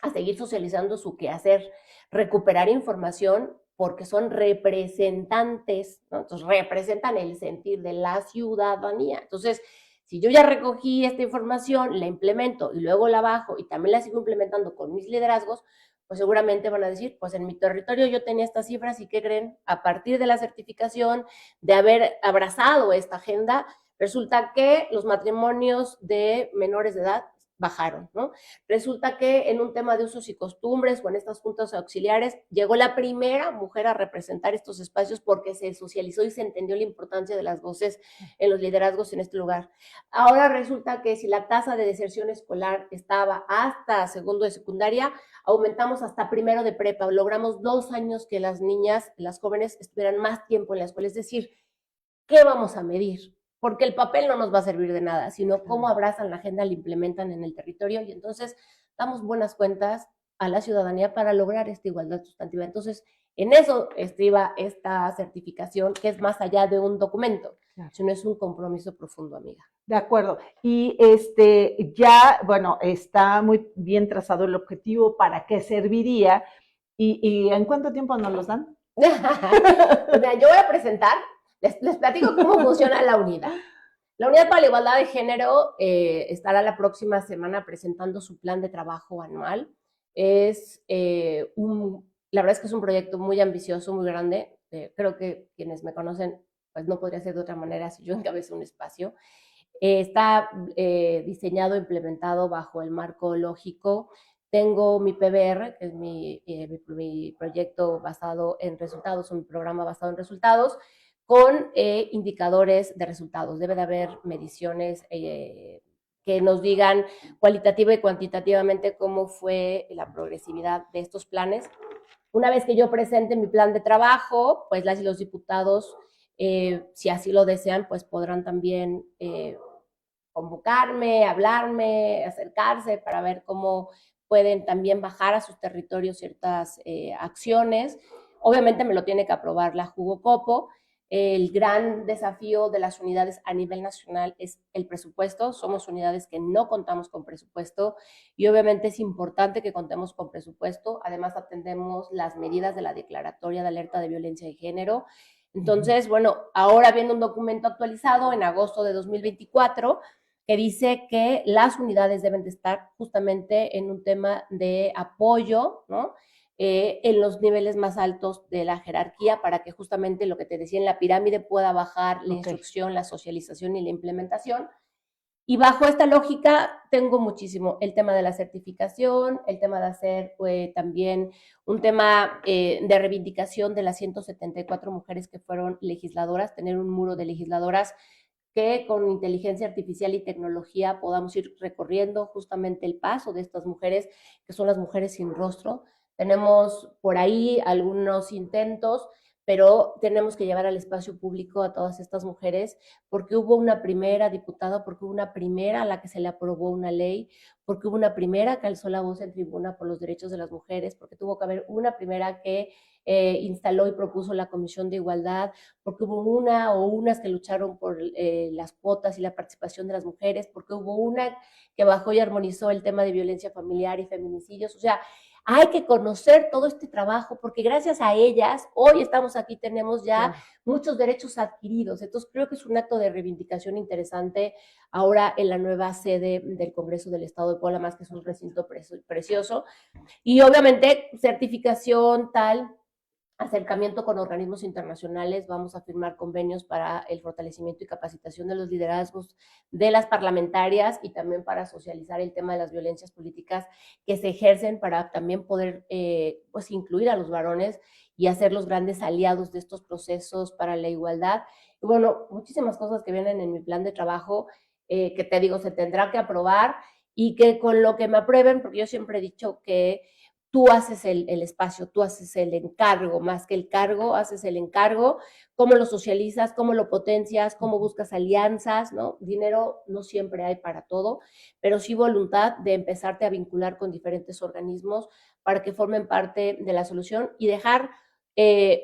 a seguir socializando su quehacer, recuperar información porque son representantes, ¿no? Entonces representan el sentir de la ciudadanía. Entonces, si yo ya recogí esta información, la implemento y luego la bajo y también la sigo implementando con mis liderazgos, pues seguramente van a decir, pues en mi territorio yo tenía estas cifras y ¿qué creen? A partir de la certificación, de haber abrazado esta agenda, resulta que los matrimonios de menores de edad bajaron, ¿no? Resulta que en un tema de usos y costumbres o en estas juntas auxiliares llegó la primera mujer a representar estos espacios porque se socializó y se entendió la importancia de las voces en los liderazgos en este lugar. Ahora resulta que si la tasa de deserción escolar estaba hasta segundo de secundaria, aumentamos hasta primero de prepa. Logramos 2 años que las niñas, las jóvenes estuvieran más tiempo en la escuela. Es decir, ¿qué vamos a medir? Porque el papel no nos va a servir de nada, sino cómo abrazan la agenda, la implementan en el territorio y entonces damos buenas cuentas a la ciudadanía para lograr esta igualdad sustantiva. Entonces, en eso estriba esta certificación, que es más allá de un documento, Claro. sino es un compromiso profundo, amiga. De acuerdo. Y ya, bueno, está muy bien trazado el objetivo, para qué serviría y en cuánto tiempo nos los dan. Pues mira, yo voy a presentar, les platico cómo funciona la unidad. La Unidad para la Igualdad de Género estará la próxima semana presentando su plan de trabajo anual. La verdad es que es un proyecto muy ambicioso, muy grande. Creo que quienes me conocen, pues no podría ser de otra manera si yo encabezo un espacio. Está diseñado, implementado bajo el marco lógico. Tengo mi PBR, que es mi proyecto basado en resultados, un programa basado en resultados, con indicadores de resultados. Debe de haber mediciones que nos digan cualitativa y cuantitativamente cómo fue la progresividad de estos planes. Una vez que yo presente mi plan de trabajo, pues las y los diputados, si así lo desean, pues podrán también convocarme, hablarme, acercarse para ver cómo pueden también bajar a sus territorios ciertas acciones. Obviamente me lo tiene que aprobar la Jugocopo. El gran desafío de las unidades a nivel nacional es el presupuesto. Somos unidades que no contamos con presupuesto y obviamente es importante que contemos con presupuesto. Además atendemos las medidas de la Declaratoria de Alerta de Violencia de Género. Entonces, bueno, ahora viendo un documento actualizado en agosto de 2024 que dice que las unidades deben de estar justamente en un tema de apoyo, ¿no? En los niveles más altos de la jerarquía para que justamente lo que te decía en la pirámide pueda bajar la instrucción, la socialización y la implementación. Y bajo esta lógica tengo muchísimo el tema de la certificación, el tema de hacer también un tema de reivindicación de las 174 mujeres que fueron legisladoras, tener un muro de legisladoras que con inteligencia artificial y tecnología podamos ir recorriendo justamente el paso de estas mujeres, que son las mujeres sin rostro. Tenemos por ahí algunos intentos, pero tenemos que llevar al espacio público a todas estas mujeres, porque hubo una primera diputada, porque hubo una primera a la que se le aprobó una ley, porque hubo una primera que alzó la voz en tribuna por los derechos de las mujeres, porque tuvo que haber una primera que instaló y propuso la Comisión de Igualdad, porque hubo una o unas que lucharon por las cuotas y la participación de las mujeres, porque hubo una que bajó y armonizó el tema de violencia familiar y feminicidios. O sea, hay que conocer todo este trabajo, porque gracias a ellas, hoy estamos aquí, tenemos ya muchos derechos adquiridos. Entonces, creo que es un acto de reivindicación interesante ahora en la nueva sede del Congreso del Estado de Puebla, más que es un recinto precioso. Y obviamente, certificación tal, acercamiento con organismos internacionales, vamos a firmar convenios para el fortalecimiento y capacitación de los liderazgos de las parlamentarias y también para socializar el tema de las violencias políticas que se ejercen para también poder pues incluir a los varones y hacer los grandes aliados de estos procesos para la igualdad. Y bueno, muchísimas cosas que vienen en mi plan de trabajo que te digo, se tendrá que aprobar y que con lo que me aprueben, porque yo siempre he dicho que tú haces el espacio, tú haces el encargo, más que el cargo, haces el encargo, cómo lo socializas, cómo lo potencias, cómo buscas alianzas, ¿no? Dinero no siempre hay para todo, pero sí voluntad de empezarte a vincular con diferentes organismos para que formen parte de la solución y dejar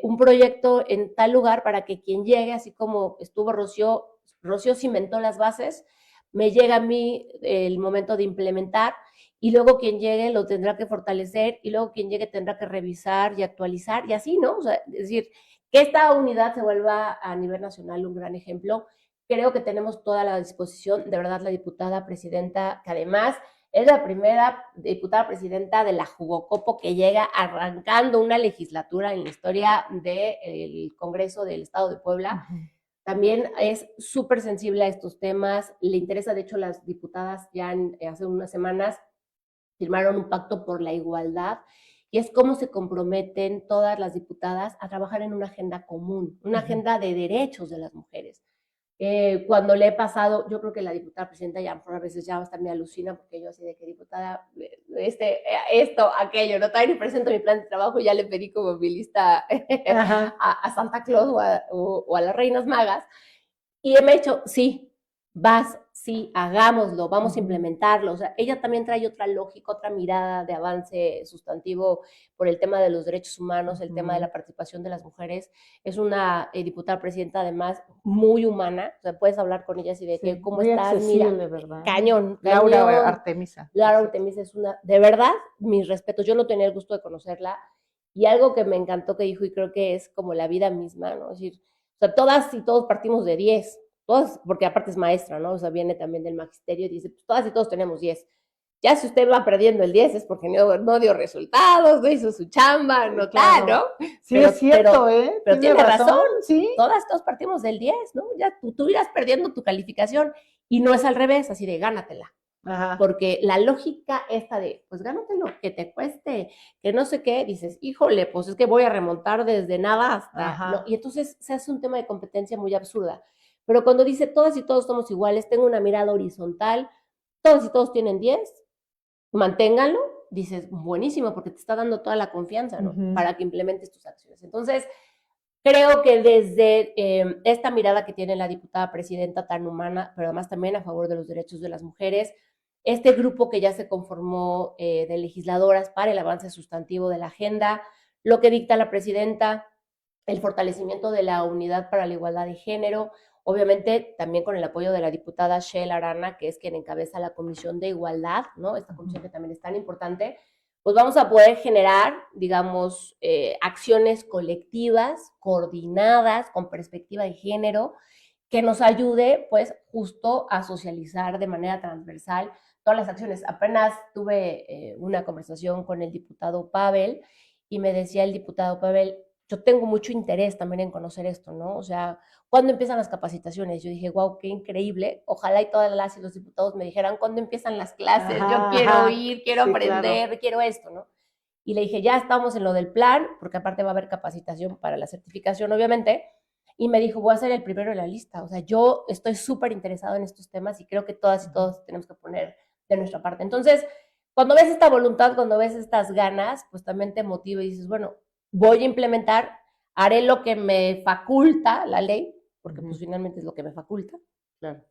un proyecto en tal lugar para que quien llegue, así como estuvo Rocío cimentó las bases, me llega a mí el momento de implementar y luego quien llegue lo tendrá que fortalecer y luego quien llegue tendrá que revisar y actualizar y así, ¿no? O sea, es decir, que esta unidad se vuelva a nivel nacional un gran ejemplo. Creo que tenemos toda la disposición, de verdad, la diputada presidenta, que además es la primera diputada presidenta de la Jugocopo que llega arrancando una legislatura en la historia del Congreso del Estado de Puebla. También es súper sensible a estos temas, le interesa, de hecho, las diputadas ya hace unas semanas firmaron un pacto por la igualdad y es cómo se comprometen todas las diputadas a trabajar en una agenda común, una agenda de derechos de las mujeres. Cuando le he pasado, yo creo que la diputada presidenta ya a veces ya hasta me alucina porque yo así de que diputada, esto, aquello, no todavía ni presento mi plan de trabajo, ya le pedí como mi lista a Santa Claus o a las Reinas Magas y me ha dicho, sí, vas, sí, hagámoslo, vamos a implementarlo. O sea, ella también trae otra lógica, otra mirada de avance sustantivo por el tema de los derechos humanos, el tema de la participación de las mujeres. Es una diputada presidenta, además, muy humana. O sea, puedes hablar con ella así de que, ¿cómo estás? Mira, ¿verdad? cañón. Laura Artemisa. Laura Artemisa es una, de verdad, mis respetos. Yo no tenía el gusto de conocerla. Y algo que me encantó que dijo, y creo que es como la vida misma, ¿no? Es decir, o sea, todas y todos partimos de 10, todas, porque aparte es maestra, ¿no? O sea, viene también del magisterio y dice, pues todas y todos tenemos 10. Ya si usted va perdiendo el 10 es porque no dio resultados, no hizo su chamba, no tal, ¿no? Sí, pero, es cierto, pero tiene razón, sí. Todos partimos del 10, ¿no? Ya tú irás perdiendo tu calificación y no es al revés, así de gánatela. Ajá. Porque la lógica esta de, pues gánatelo, que te cueste, que no sé qué, dices, híjole, pues es que voy a remontar desde nada hasta, ¿no? Y entonces se hace un tema de competencia muy absurda. Pero cuando dice, todas y todos somos iguales, tengo una mirada horizontal, todas y todos tienen 10, manténganlo, dices, buenísimo, porque te está dando toda la confianza, ¿no? Para que implementes tus acciones. Entonces, creo que desde esta mirada que tiene la diputada presidenta tan humana, pero además también a favor de los derechos de las mujeres, este grupo que ya se conformó de legisladoras para el avance sustantivo de la agenda, lo que dicta la presidenta, el fortalecimiento de la unidad para la igualdad de género, obviamente también con el apoyo de la diputada Shell Arana, que es quien encabeza la Comisión de Igualdad, ¿no? Esta comisión que también es tan importante, pues vamos a poder generar, digamos, acciones colectivas, coordinadas, con perspectiva de género, que nos ayude, pues, justo a socializar de manera transversal todas las acciones. Apenas tuve una conversación con el diputado Pavel y me decía el diputado Pavel, yo tengo mucho interés también en conocer esto, ¿no? O sea, ¿cuándo empiezan las capacitaciones? Yo dije, wow, qué increíble. Ojalá y todas las y los diputados me dijeran, ¿cuándo empiezan las clases? Yo quiero ir, quiero aprender, claro, quiero esto, ¿no? Y le dije, ya estamos en lo del plan, porque aparte va a haber capacitación para la certificación, obviamente. Y me dijo, voy a ser el primero en la lista. O sea, yo estoy súper interesado en estos temas y creo que todas y todos tenemos que poner de nuestra parte. Entonces, cuando ves esta voluntad, cuando ves estas ganas, pues también te motiva y dices, bueno, voy a implementar, haré lo que me faculta la ley, porque pues finalmente es lo que me faculta. Claro.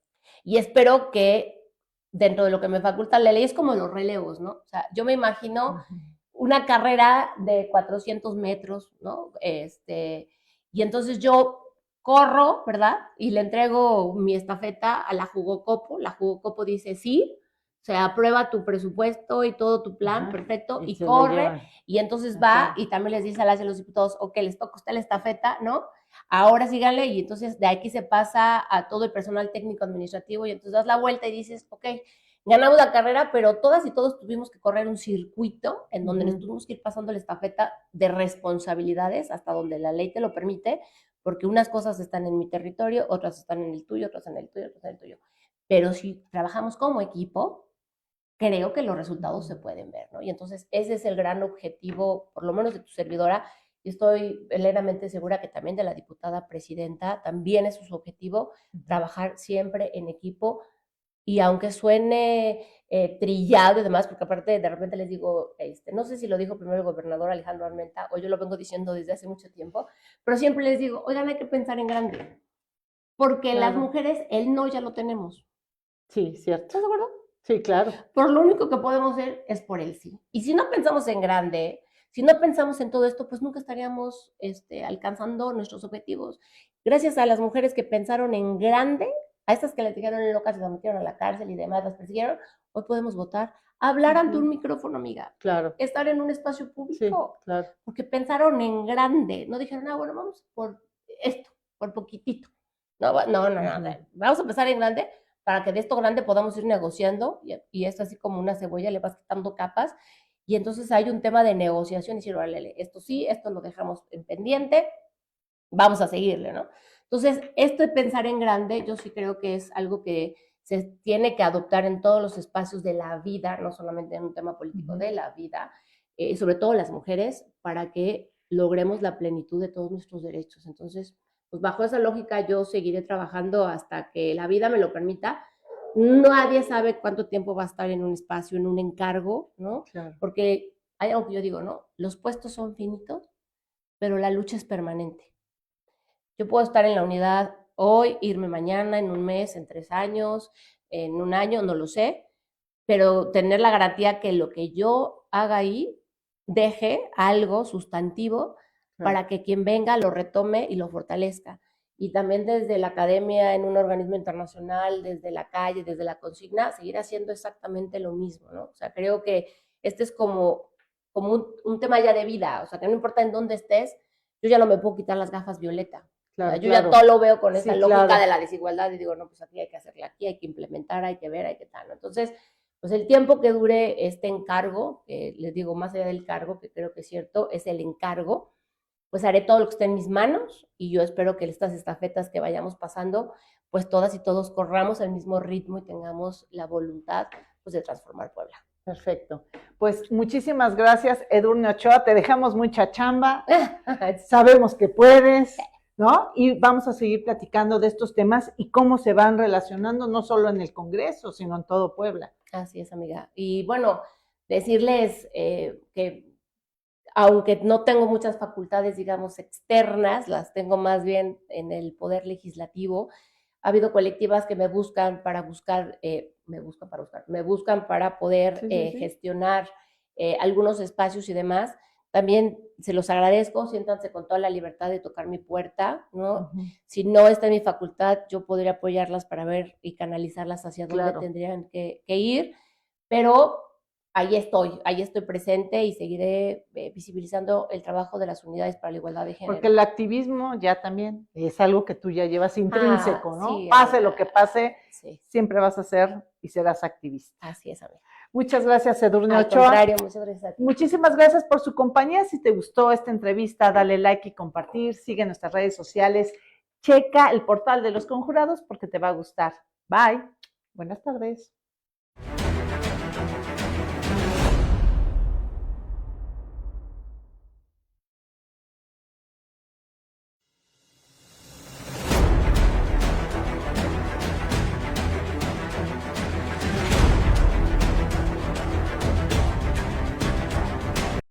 Y espero que dentro de lo que me faculta la ley es como los relevos, ¿no? O sea, yo me imagino una carrera de 400 metros, ¿no? Y entonces yo corro, ¿verdad? Y le entrego mi estafeta a la Jugocopo. La Jugocopo dice sí, o sea, aprueba tu presupuesto y todo tu plan, perfecto, y corre, y entonces va y también les dice a los diputados, ok, les toca a usted la estafeta, ¿no? Ahora síganle, y entonces de aquí se pasa a todo el personal técnico administrativo, y entonces das la vuelta y dices, ok, ganamos la carrera, pero todas y todos tuvimos que correr un circuito en donde nos tuvimos que ir pasando la estafeta de responsabilidades hasta donde la ley te lo permite, porque unas cosas están en mi territorio, otras están en el tuyo, otras en el tuyo, otras en el tuyo. Pero si trabajamos como equipo, creo que los resultados se pueden ver, ¿no? Y entonces ese es el gran objetivo, por lo menos de tu servidora, y estoy plenamente segura que también de la diputada presidenta, también es su objetivo, trabajar siempre en equipo, y aunque suene trillado y demás, porque aparte de repente les digo, no sé si lo dijo primero el gobernador Alejandro Armenta, o yo lo vengo diciendo desde hace mucho tiempo, pero siempre les digo, oigan, hay que pensar en grande, porque las mujeres, el no ya lo tenemos. Sí, cierto. ¿Estás de acuerdo? Sí, claro. Pero lo único que podemos hacer es por el sí. Y si no pensamos en grande, si no pensamos en todo esto, pues nunca estaríamos alcanzando nuestros objetivos. Gracias a las mujeres que pensaron en grande, a estas que les dijeron locas y las metieron a la cárcel y demás, las persiguieron, hoy podemos votar, hablar ante un micrófono, amiga. Claro. Estar en un espacio público. Sí, claro. Porque pensaron en grande. No dijeron, bueno, vamos por esto, por poquitito. No, vamos a empezar en grande para que de esto grande podamos ir negociando, y es así como una cebolla, le vas quitando capas, y entonces hay un tema de negociación, y decir, vale, esto sí, esto lo dejamos en pendiente, vamos a seguirle, ¿no? Entonces, esto de pensar en grande, yo sí creo que es algo que se tiene que adoptar en todos los espacios de la vida, no solamente en un tema político, de la vida, sobre todo las mujeres, para que logremos la plenitud de todos nuestros derechos. Entonces, pues bajo esa lógica yo seguiré trabajando hasta que la vida me lo permita. Nadie sabe cuánto tiempo va a estar en un espacio, en un encargo, ¿no? Claro. Porque hay algo que yo digo, ¿no? Los puestos son finitos, pero la lucha es permanente. Yo puedo estar en la unidad hoy, irme mañana, en un mes, en 3 años, en un año, no lo sé, pero tener la garantía que lo que yo haga ahí deje algo sustantivo para que quien venga lo retome y lo fortalezca. Y también desde la academia, en un organismo internacional, desde la calle, desde la consigna, seguir haciendo exactamente lo mismo, ¿no? O sea, creo que este es como un tema ya de vida, o sea, que no importa en dónde estés, yo ya no me puedo quitar las gafas violeta. Claro, o sea, yo ya todo lo veo con esa lógica de la desigualdad y digo, no, pues aquí hay que hacerla, aquí hay que implementar, hay que ver, hay que tal, ¿no? Entonces, pues el tiempo que dure este encargo, les digo, más allá del cargo, que creo que es cierto, es el encargo, pues haré todo lo que esté en mis manos, y yo espero que estas estafetas que vayamos pasando, pues todas y todos corramos al mismo ritmo y tengamos la voluntad, pues, de transformar Puebla. Perfecto. Pues muchísimas gracias, Edurne Ochoa, te dejamos mucha chamba, sabemos que puedes, ¿no? Y vamos a seguir platicando de estos temas y cómo se van relacionando, no solo en el Congreso, sino en todo Puebla. Así es, amiga. Y bueno, decirles que aunque no tengo muchas facultades, digamos, externas, las tengo más bien en el poder legislativo, ha habido colectivas que me buscan para poder gestionar algunos espacios y demás. También se los agradezco, siéntanse con toda la libertad de tocar mi puerta, ¿no? Si no está en mi facultad, yo podría apoyarlas para ver y canalizarlas hacia dónde tendrían que ir, pero ahí estoy presente y seguiré visibilizando el trabajo de las unidades para la igualdad de género. Porque el activismo ya también es algo que tú ya llevas intrínseco, ¿no? Sí, pase lo que pase, siempre vas a ser y serás activista. Así es, amiga. Muchas gracias, Edurne Al Ochoa. contrario, muchas gracias a ti. Muchísimas gracias por su compañía. Si te gustó esta entrevista, dale like y compartir. Sigue nuestras redes sociales. Checa el portal de Los Conjurados porque te va a gustar. Bye. Buenas tardes.